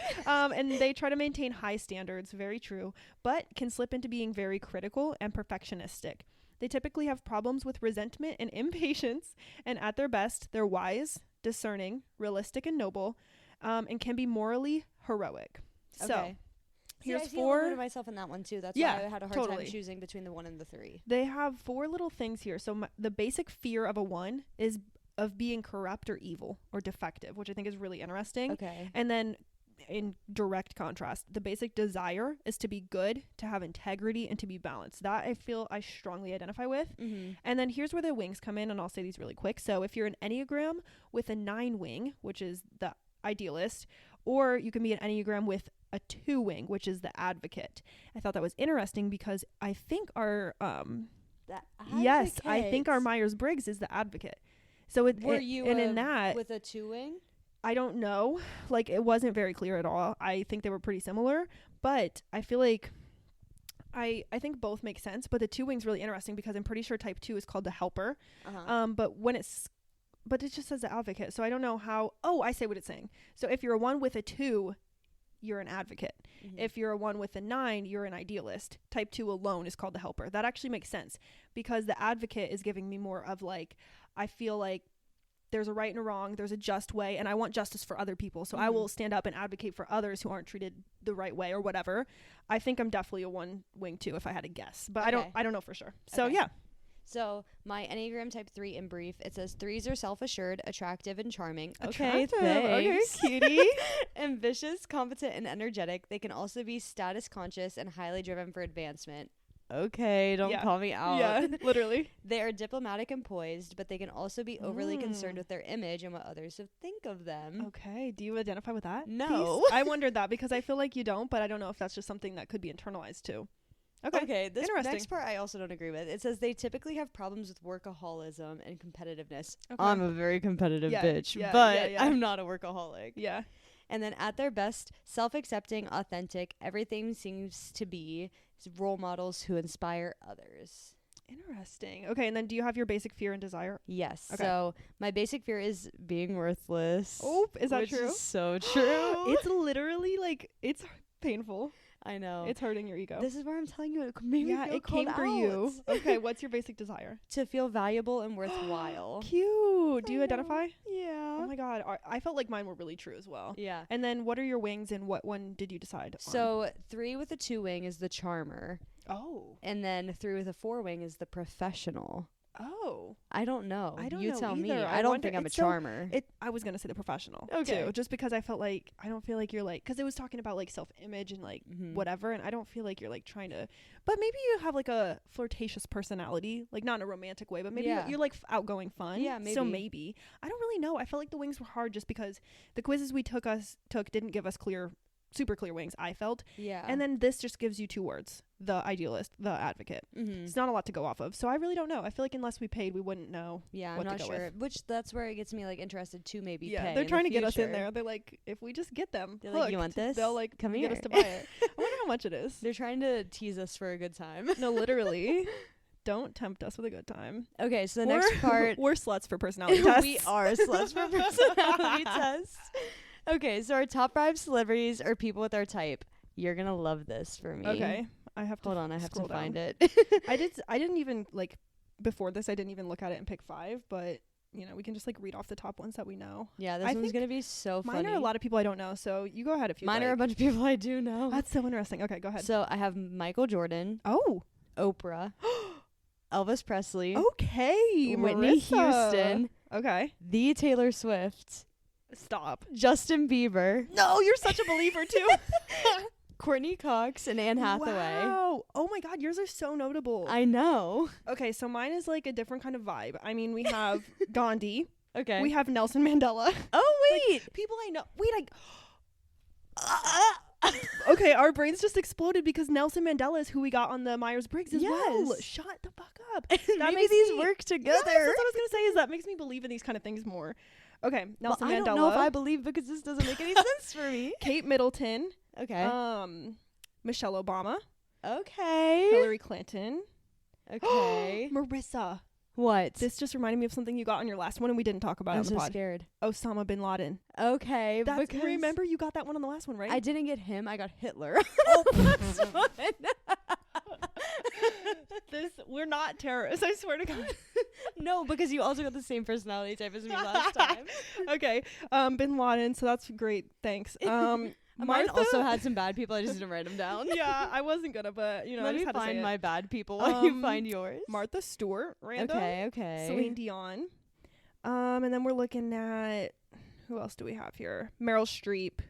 And they try to maintain high standards, very true, but can slip into being very critical and perfectionistic. They typically have problems with resentment and impatience, and at their best, they're wise, discerning, realistic, and noble, and can be morally heroic. So, Okay. See, here's I see a little bit 4. of myself in that one too. That's Yeah, why I had a hard totally. time choosing between the 1 and the 3. They have 4 little things here. So the basic fear of a 1 is of being corrupt or evil or defective, which I think is really interesting. Okay. And then in direct contrast. The basic desire is to be good, to have integrity, and to be balanced. That I feel I strongly identify with. And then here's where the wings come in, and I'll say these really quick. So if you're an Enneagram with a 9 wing, which is the idealist, or you can be an Enneagram with a 2 wing, which is the advocate. I thought that was interesting because I think our yes, I think our Myers-Briggs is the advocate. So in that with a 2 wing? I don't know. Like, it wasn't very clear at all. I think they were pretty similar, but I feel like I think both make sense, but the 2 wing's really interesting because I'm pretty sure type 2 is called the helper. But it just says the advocate. So I don't know how. Oh, I say what it's saying. So if you're a 1 with a 2, you're an advocate. If you're a 1 with a 9, you're an idealist. Type 2 alone is called the helper. That actually makes sense because the advocate is giving me more of like, I feel like there's a right and a wrong, there's a just way, and I want justice for other people. So I will stand up and advocate for others who aren't treated the right way or whatever. I think I'm definitely a 1 wing 2 if I had to guess, but I don't know for sure. So yeah. So my Enneagram type 3 in brief, it says 3s are self-assured, attractive, and charming. Attractive. Okay, thanks. Okay, cutie. Ambitious, competent, and energetic. They can also be status conscious and highly driven for advancement. Okay, don't call me out. Yeah, literally. They are diplomatic and poised, but they can also be overly concerned with their image and what others will think of them. Okay, do you identify with that? No. I wondered that because I feel like you don't, but I don't know if that's just something that could be internalized too. Okay, this next part I also don't agree with. It says they typically have problems with workaholism and competitiveness. Okay. I'm a very competitive bitch, but I'm not a workaholic. Yeah. And then at their best, self-accepting, authentic, everything seems to be role models who inspire others. Interesting. Okay, and then do you have your basic fear and desire? Yes. Okay. So my basic fear is being worthless. Oh, is that true? Is so true. It's literally like, it's painful. I know. It's hurting your ego. This is where I'm telling you it made me feel it came out. for you. Okay, what's your basic desire? To feel valuable and worthwhile. Cute. Do you identify? Yeah. Oh my god. I felt like mine were really true as well. Yeah. And then what are your wings and what one did you decide on? So 3 with a 2 wing is the charmer. Oh. And then 3 with a 4 wing is the professional. Oh. I don't know. I don't you know tell either. me. I don't think I'm a charmer. I was going to say the professional too, just because I felt like I don't feel like you're like, because it was talking about like self-image and like whatever, and I don't feel like you're like trying to, but maybe you have like a flirtatious personality, like not in a romantic way, but maybe you're like outgoing fun. Yeah, maybe. So maybe. I don't really know. I felt like the wings were hard just because the quizzes we took didn't give us super clear wings, I felt. Yeah. And then this just gives you 2 words. The idealist, the advocate. It's not a lot to go off of. So I really don't know. I feel like unless we paid, we wouldn't know. Yeah, what I'm not to go sure. with. Which that's where it gets me like interested to maybe pay. Yeah, they're trying to get us in there. They're like, if we just get them, they're like, you want this? They'll like come get here. us to buy it. I wonder how much it is. They're trying to tease us for a good time. No, literally. Don't tempt us with a good time. Okay, so the next part. We're sluts for personality tests. We are sluts for personality tests. Okay, so our top 5 celebrities are people with our type. You're gonna love this for me. Okay, I have to hold on. I have to find it. I didn't even like before this. I didn't even look at it and pick 5, but you know we can just like read off the top ones that we know. Yeah, this one's gonna be so funny. Mine are a lot of people I don't know, so you go ahead if you. Mine are a bunch of people I do know. That's so interesting. Okay, go ahead. So I have Michael Jordan. Oh, Oprah. Elvis Presley. Okay, Whitney Marissa. Houston. Okay. The Taylor Swift. Stop. Justin Bieber. No, you're such a believer too. Courtney Cox and Anne Hathaway. Wow. Oh my god, yours are so notable. I know. Okay, so mine is like a different kind of vibe. I mean, we have Gandhi. Okay. We have Nelson Mandela. Oh, wait. Like, people I know. Wait, okay, our brains just exploded because Nelson Mandela is who we got on the Myers-Briggs as well. Shut the fuck up. That makes these work together. Yes, that's what I was going to say is that makes me believe in these kind of things more. Okay, Nelson Mandela. I don't know if I believe because this doesn't make any sense for me. Kate Middleton. Okay. Michelle Obama. Okay. Hillary Clinton. Okay. Marissa. What? This just reminded me of something you got on your last one and we didn't talk about it on the pod. I'm so scared. Osama bin Laden. Okay. Because remember you got that one on the last one, right? I didn't get him. I got Hitler. We're not terrorists, I swear to God. No, because you also got the same personality type as me last time. Okay. Bin Laden, so that's great. Thanks. Mine also had some bad people. I just didn't write them down. Yeah, I wasn't gonna, but you know, Let I just me had to say find it. my bad people while you find yours. Martha Stewart, random. Okay. Celine Dion. And then we're looking at who else do we have here? Meryl Streep.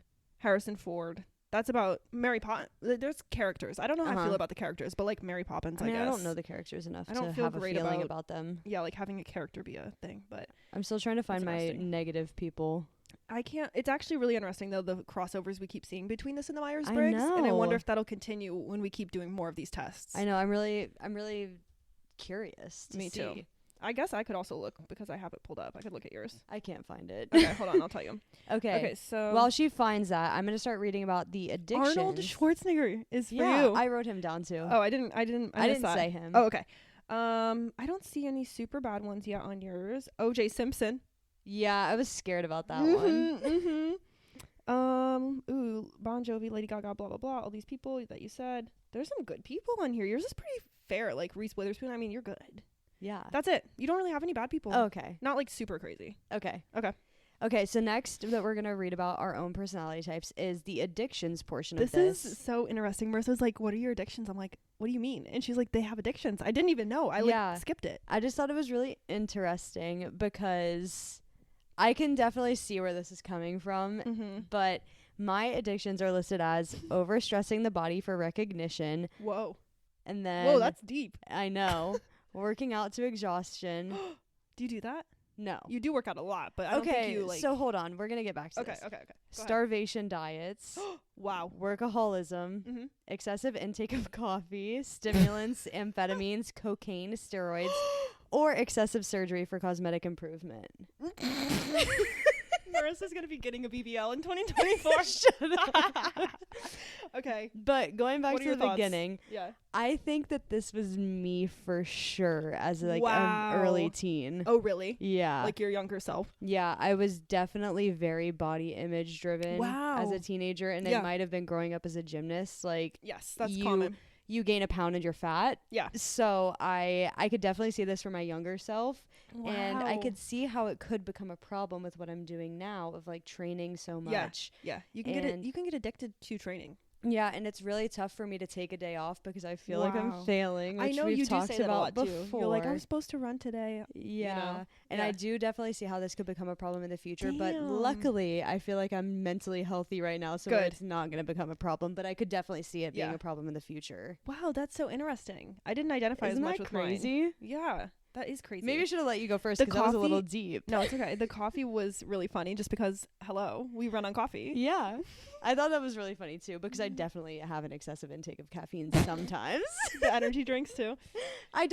Harrison Ford. That's about Mary Poppins. There's characters. I don't know how I feel about the characters, but like Mary Poppins, I guess. I don't know the characters enough I don't to feel have great a feeling about them. Yeah, like having a character be a thing, but I'm still trying to find my negative people. I can't. It's actually really interesting though, the crossovers we keep seeing between this and the Myers-Briggs, and I wonder if that'll continue when we keep doing more of these tests. I know. I'm really curious to Me see. too. I guess I could also look because I have it pulled up. I could look at yours. I can't find it. Okay, hold on. I'll tell you. Okay, so while she finds that, I'm going to start reading about the addictions. Arnold Schwarzenegger is for you. I wrote him down too. Oh, I didn't say him. Oh, okay. I don't see any super bad ones yet on yours. O.J. Simpson. Yeah, I was scared about that one. Bon Jovi, Lady Gaga, blah blah blah. All these people that you said. There's some good people on here. Yours is pretty fair. Like Reese Witherspoon. I mean, you're good. Yeah. That's it. You don't really have any bad people. Oh, okay. Not like super crazy. Okay, so next that we're going to read about our own personality types is the addictions portion of this. This is so interesting. Marissa's like, what are your addictions? I'm like, what do you mean? And she's like, they have addictions. I didn't even know. I skipped it. I just thought it was really interesting because I can definitely see where this is coming from, but my addictions are listed as overstressing the body for recognition. Whoa. And then... Whoa, that's deep. I know. Working out to exhaustion. Do you do that? No. You do work out a lot, but I don't think you like... so hold on. We're going to get back to this. Okay. Starvation diets. Wow. Workaholism. Excessive intake of coffee, stimulants, amphetamines, cocaine, steroids, or excessive surgery for cosmetic improvement. Marissa's going to be getting a BBL in 2024. Shut up. Okay. But going back to the beginning, yeah, I think that this was me for sure as like an early teen. Oh, really? Yeah. Like your younger self? Yeah, I was definitely very body image driven as a teenager, and it might have been growing up as a gymnast. Like, yes, that's common. You gain a pound and you're fat. Yeah. So I could definitely see this for my younger self. Wow. And I could see how it could become a problem with what I'm doing now of like training so much. Yeah. You can get addicted to training. Yeah, and it's really tough for me to take a day off because I feel like I'm failing, which I know we've you do talked say that about a lot before. You're like, I'm supposed to run today. Yeah. You know? And I do definitely see how this could become a problem in the future. But luckily, I feel like I'm mentally healthy right now, so it's not going to become a problem. But I could definitely see it being a problem in the future. Wow, that's so interesting. I didn't identify as much with mine. Isn't that crazy? Yeah. That is crazy. Maybe I should have let you go first because that was a little deep. No, it's okay. The coffee was really funny just because, we run on coffee. Yeah. I thought that was really funny too because I definitely have an excessive intake of caffeine sometimes. The energy drinks too? I'm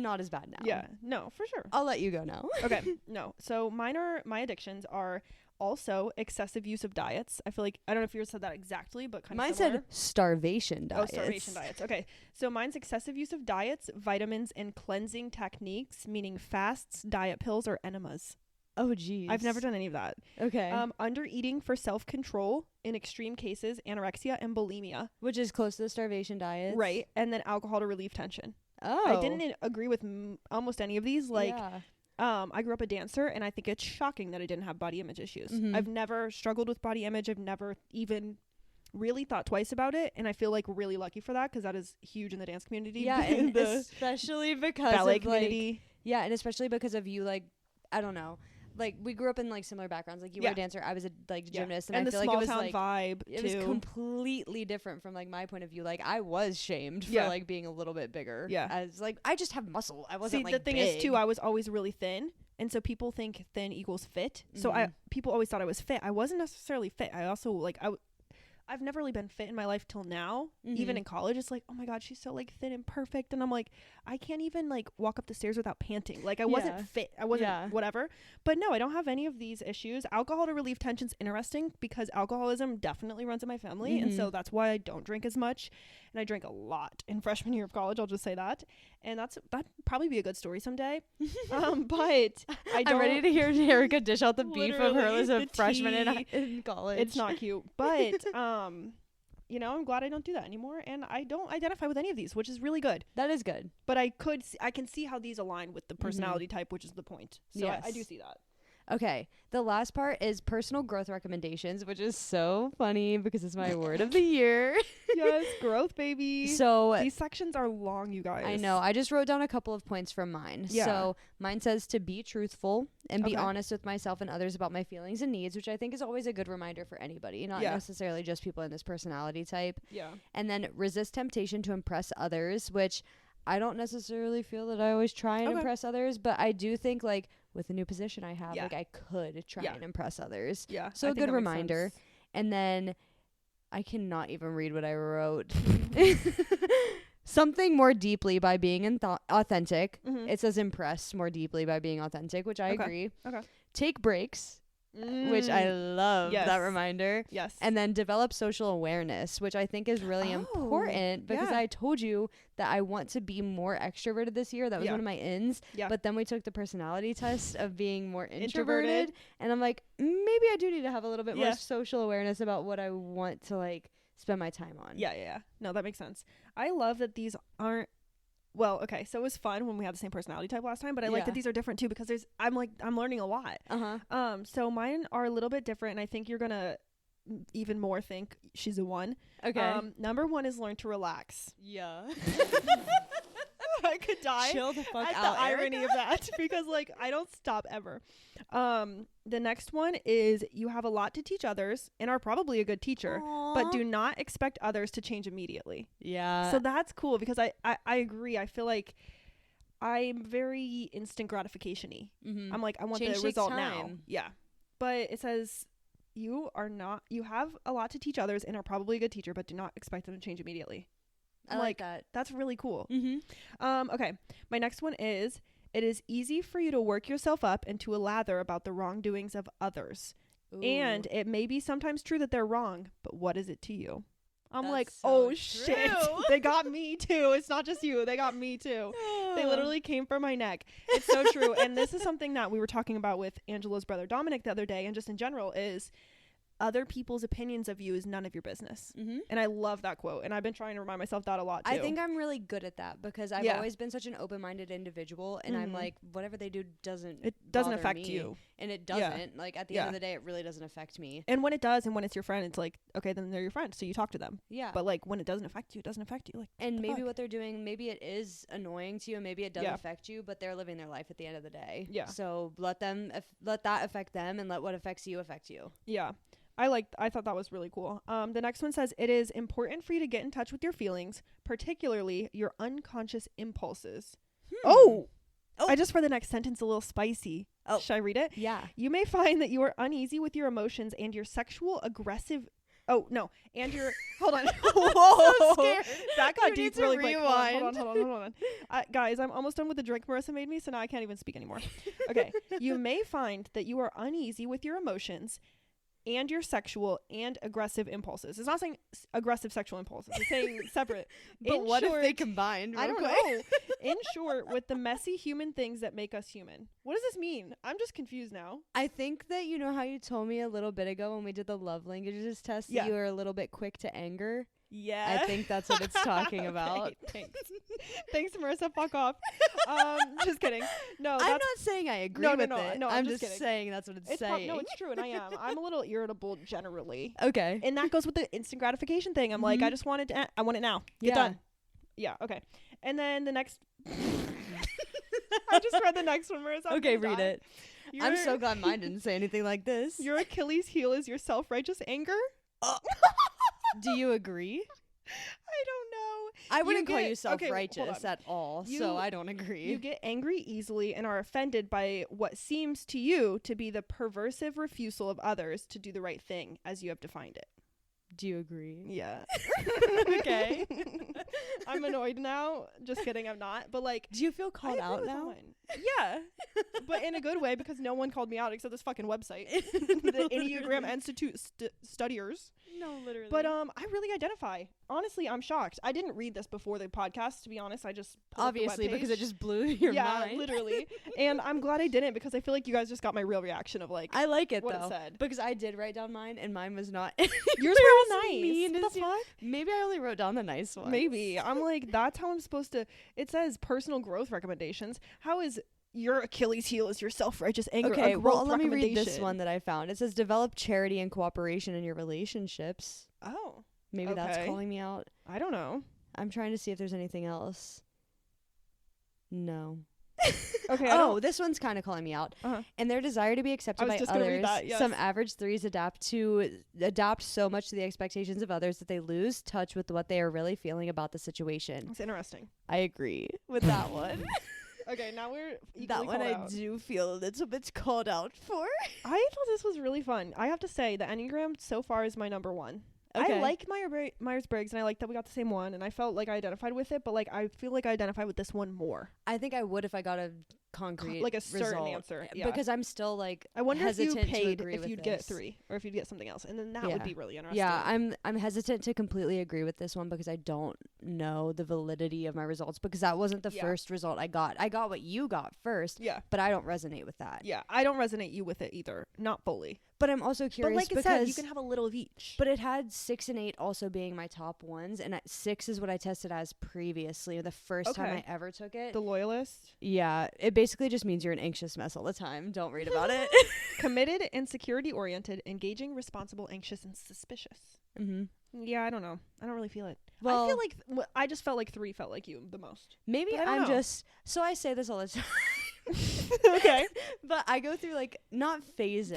not as bad now. Yeah. No, for sure. I'll let you go now. Okay. No. So my addictions are also excessive use of diets. I feel like, I don't know if yours said that exactly, but kind of similar. Mine said starvation diets. Oh, starvation diets. Okay. So mine's excessive use of diets, vitamins, and cleansing techniques, meaning fasts, diet pills, or enemas. Oh, geez. I've never done any of that. Okay. Under eating for self-control, in extreme cases, anorexia and bulimia. Which is close to the starvation diet. Right. And then alcohol to relieve tension. Oh. I didn't agree with almost any of these. Like, I grew up a dancer, and I think it's shocking that I didn't have body image issues. I've never struggled with body image. I've never even really thought twice about it, and I feel like really lucky for that because that is huge in the dance community. Yeah, and especially because ballet of community. And especially because of you, like, I don't know. Like, we grew up in like similar backgrounds. Like, you were a dancer, I was a gymnast, and I feel like it was like vibe it was completely different from like my point of view. Like, I was shamed for like being a little bit bigger. Yeah, as like I just have muscle. I wasn't like the thing big. is too, I was always really thin, and so people think thin equals fit. So people always thought I was fit. I wasn't necessarily fit. I also I've never really been fit in my life till now. Even in college, it's like, oh my God, she's so like thin and perfect. And I'm like, I can't even like walk up the stairs without panting. Like I wasn't fit. I wasn't whatever. But no, I don't have any of these issues. Alcohol to relieve tension's interesting because alcoholism definitely runs in my family. And so that's why I don't drink as much. And I drank a lot in freshman year of college. I'll just say that. And that'd probably be a good story someday. But I'm ready to hear Arika dish out the beef of her as a freshman in college. It's not cute. But you know, I'm glad I don't do that anymore, and I don't identify with any of these, which is really good. That is good. But I can see how these align with the personality type, which is the point. So I do see that. Okay, the last part is personal growth recommendations, which is so funny because it's my word of the year. Yes, growth, baby. So these sections are long, you guys. I know. I just wrote down a couple of points from mine. Yeah. So mine says to be truthful and be Okay. honest with myself and others about my feelings and needs, which I think is always a good reminder for anybody, not Yeah. necessarily just people in this personality type. Yeah. And then resist temptation to impress others, which I don't necessarily feel that I always try and Okay. impress others, but I do think like with the new position I have, Yeah. like I could try Yeah. and impress others. Yeah. So I a think good that makes reminder. sense. And then I cannot even read what I wrote. Something more deeply by being authentic. Mhm. It says impress more deeply by being authentic, which I Okay. agree. Okay. Take breaks, which I love that Yes. reminder. Yes. And then develop social awareness, which I think is really important because yeah. I told you that I want to be more extroverted this year. That was Yeah. one of my ins. Yeah. But then we took the personality test of being more Introverted. introverted. And I'm like, maybe I do need to have a little bit Yeah. more social awareness about what I want to like spend my time on. Yeah. No, that makes sense. I love that these aren't. Well, okay, so it was fun when we had the same personality type last time, but I like Yeah. that these are different too because I'm learning a lot. So mine are a little bit different, and I think you're gonna even more think she's a 1. Okay. Number 1 is learn to relax. Yeah. I could die. Chill the fuck at out, the irony of that because like I don't stop ever. The next one is you have a lot to teach others and are probably a good teacher, but do not expect others to change immediately. Yeah. So that's cool because I agree. I feel like I'm very instant gratification-y. Mm-hmm. I'm like, I want Change the takes result now. time. Yeah. But it says you have a lot to teach others and are probably a good teacher, but do not expect them to change immediately. I like that. That's really cool. Mm-hmm. Okay. My next one is it is easy for you to work yourself up and to lather about the wrongdoings of others. And it may be sometimes true that they're wrong, but what is it to you? I'm That's like, so oh true. shit. They got me too. It's not just you. They got me too. They literally came for my neck. It's so true. And this is something that we were talking about with Angela's brother Dominic the other day, and just in general is other people's opinions of you is none of your business. Mm-hmm. And I love that quote. And I've been trying to remind myself that a lot too. I think I'm really good at that because I've Yeah. always been such an open-minded individual, and I'm like, whatever they do doesn't doesn't bother affect me. you. And it Yeah. doesn't. Like at the end of the day, it really doesn't affect me. And when it does, and when it's your friend, it's like, okay, then they're your friend, so you talk to them. Yeah. But like when it doesn't affect you, it doesn't affect you. Like, And the maybe fuck? what they're doing, maybe it is annoying to you, and maybe it doesn't Yeah. affect you, but they're living their life at the end of the day. Yeah. So let that affect them, and let what affects you affect you. Yeah. I thought that was really cool. The next one says it is important for you to get in touch with your feelings, particularly your unconscious impulses. Oh, I just read the next sentence a little spicy. Oh. Should I read it? Yeah. You may find that you are uneasy with your emotions and your sexual aggressive. Oh no, and your hold on. Whoa, so scared. that got You deep need to really quick. rewind. Hold on. Guys, I'm almost done with the drink Marissa made me, so now I can't even speak anymore. Okay, you may find that you are uneasy with your emotions and your sexual and aggressive impulses. It's not saying aggressive sexual impulses. It's saying separate. But In what if they short- combined? I real don't quick? know. In short, with the messy human things that make us human. What does this mean? I'm just confused now. I think that you know how you told me a little bit ago when we did the love languages test Yeah. that you were a little bit quick to anger. Yeah. I think that's what it's talking about. Okay, thanks, Marissa. Fuck off. Just kidding. No, I'm that's not saying I agree No, with no, it. no, I'm I'm just just kidding. saying that's what it's saying. no, it's true, and I am. I'm a little irritable generally, okay. and that goes with the instant gratification thing. I'm like, I just wanted to. I want it now. Get Yeah. done. Yeah. Okay. And then the next. I just read the next one, Marissa. I'm Okay, gonna read die. it. I'm Your- so glad mine didn't say anything like this. Your Achilles heel is your self-righteous anger. Do you agree? I don't know. I wouldn't call get- you okay, self-righteous hold on. at all, You- so I don't agree. You get angry easily and are offended by what seems to you to be the perversive refusal of others to do the right thing as you have defined it. Do you agree? Yeah. Okay. I'm annoyed now. Just kidding, I'm not. But like, Do you feel called I out agree with now? that one. Yeah. But in a good way because no one called me out except this fucking website. The Enneagram Institute studiers. No, literally. But I really identify. Honestly, I'm shocked. I didn't read this before the podcast, to be honest. I just pulled up the obviously because webpage. it just blew your yeah, mind. literally. And I'm glad I didn't because I feel like you guys just got my real reaction of like I like it what though it said. because I did write down mine and mine was not. Yours Yours were all nice. mean What as the you- fuck? Maybe I only wrote down the nice one. Maybe. I'm like, that's how I'm supposed to. It says personal growth recommendations. How is your Achilles heel is your self-righteous anger. Okay, well, let me read this one that I found. It says develop charity and cooperation in your relationships. Oh. Maybe that's calling me out. I don't know. I'm trying to see if there's anything else. No. Okay. This one's kind of calling me out. Uh-huh. And their desire to be accepted by others. Some average 3s adapt so much to the expectations of others that they lose touch with what they are really feeling about the situation. It's interesting. I agree with that one. Okay, now we're that one I do feel a little bit called out for. I thought this was really fun. I have to say, the Enneagram so far is my number 1. Okay. I like Myers-Briggs, and I like that we got the same one, and I felt like I identified with it, but like I feel like I identified with this one more. I think I would if I got a concrete like a certain result. answer. Yeah. Because I'm still like I wonder if you paid if you'd get 3 or if you'd get something else, and then that would be really interesting. Yeah, I'm hesitant to completely agree with this one because I don't know the validity of my results because that wasn't the first result I got. I got what you got first. Yeah. But I don't resonate with that. Yeah, I don't resonate you with it either. Not fully. But I'm also curious but like I said, you can have a little of each. But it had 6 and 8 also being my top ones, and 6 is what I tested as previously, the first time I ever took it. The loyalist? Yeah. It basically just means you're an anxious mess all the time. Don't read about it. Committed and security-oriented, engaging, responsible, anxious, and suspicious. Mm-hmm. Yeah, I don't know. I don't really feel it. Well, I feel like I just felt like 3 felt like you the most. Maybe I'm just... So I say this all the time. Okay. But I go through like not phases.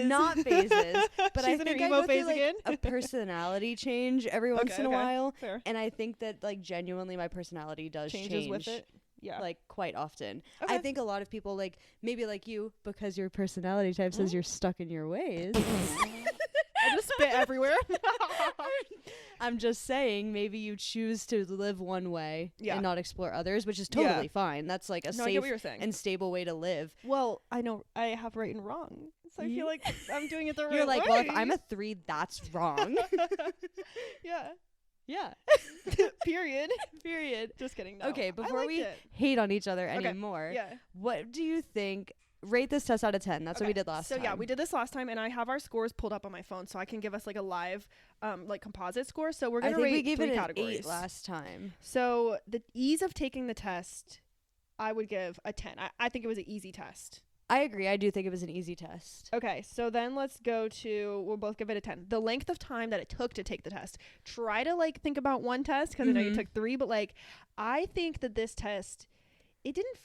Not phases. But I think I go through like a personality change every once in a while. Fair. And I think that like genuinely my personality does change with it. Yeah. Like quite often. Okay. I think a lot of people like maybe like you because your personality type says you're stuck in your ways. I just spit everywhere. I'm just saying maybe you choose to live one way and not explore others, which is totally fine. That's like a safe and stable way to live. Well, I know I have right and wrong. So I feel like I'm doing it the right way. You're like, well, if I'm a 3, that's wrong. Yeah. Yeah. Period. Just kidding. No. Okay, before we hate on each other anymore, what do you think? Rate this test out of 10. That's what we did last time. So yeah, we did this last time, and I have our scores pulled up on my phone, so I can give us like a live, like composite score. So we're gonna rate 3 categories. 8 last time. So the ease of taking the test, I would give a 10. I think it was an easy test. I agree. I do think it was an easy test. Okay, so then let's go to, we'll both give it a 10. The length of time that it took to take the test. Try to like think about one test because I know you took 3, but like I think that this test, it didn't.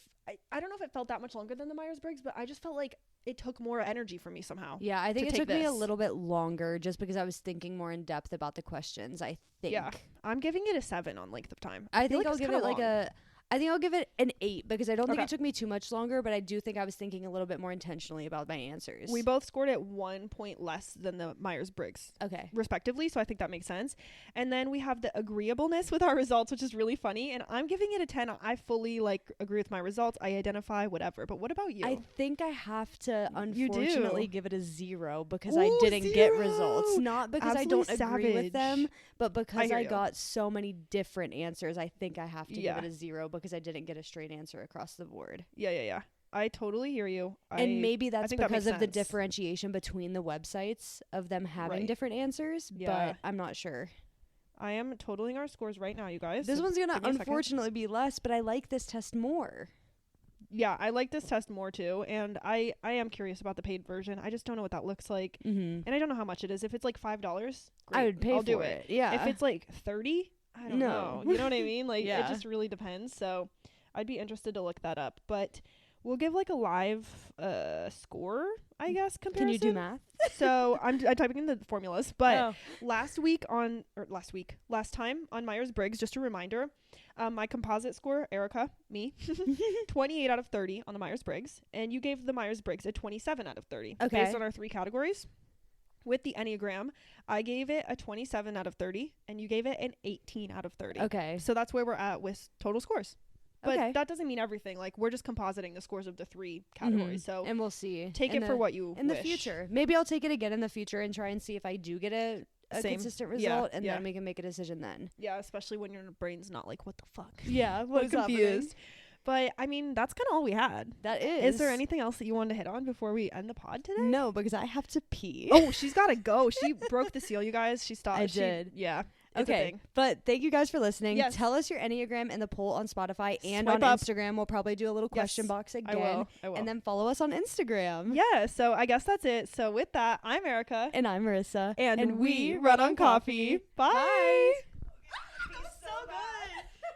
I don't know if it felt that much longer than the Myers-Briggs, but I just felt like it took more energy for me somehow. Yeah, I think it took me a little bit longer just because I was thinking more in depth about the questions, I think. Yeah, I'm giving it a 7 on length of time. I think I'll give it like I think I'll give it an 8 because I don't think it took me too much longer, but I do think I was thinking a little bit more intentionally about my answers. We both scored at 1 point less than the Myers-Briggs. Okay. Respectively, so I think that makes sense. And then we have the agreeableness with our results, which is really funny, and I'm giving it a 10. I fully like agree with my results. I identify whatever. But what about you? I think I have to unfortunately give it a 0 because I didn't get results. Not because I don't agree with them, but because I got so many different answers. I think I have to give it a 0 because I didn't get a straight answer across the board. Yeah. I totally hear you. And maybe that's because of the differentiation between the websites of them having different answers, but I'm not sure. I am totaling our scores right now, you guys. This one's going to unfortunately be less, but I like this test more. Yeah, I like this test more too, and I am curious about the paid version. I just don't know what that looks like, and I don't know how much it is. If it's like $5, great, I would pay I'll do it. it. Yeah. If it's like 30, I don't know. You know what I mean? Like it just really depends. So I'd be interested to look that up, but we'll give like a live score, I guess, comparison. Can you do math? So I'm typing in the formulas, but last time on Myers-Briggs, just a reminder, my composite score, Arika, me, 28 out of 30 on the Myers-Briggs, and you gave the Myers-Briggs a 27 out of 30 based on our 3 categories. With the Enneagram, I gave it a 27 out of 30, and you gave it an 18 out of 30. Okay. So that's where we're at with total scores. But that doesn't mean everything. Like, we're just compositing the scores of the 3 categories. So and we'll see. Take it for what you in the future. Maybe I'll take it again in the future and try and see if I do get a consistent result, and then we can make a decision then. Yeah, especially when your brain's not like, what the fuck? Yeah, what's confused. But, I mean, that's kind of all we had. That is. Is there anything else that you wanted to hit on before we end the pod today? No, because I have to pee. Oh, she's got to go. She broke the seal, you guys. She stopped. I did. Yeah. It's a Okay, thing. but thank you guys for listening. Yes. Tell us your Enneagram in the poll on Spotify and Swipe on up. Instagram. We'll probably do a little question Yes, box again. I will. And then follow us on Instagram. Yeah, so I guess that's it. So with that, I'm Erica. And I'm Marissa. And we run on coffee. Bye.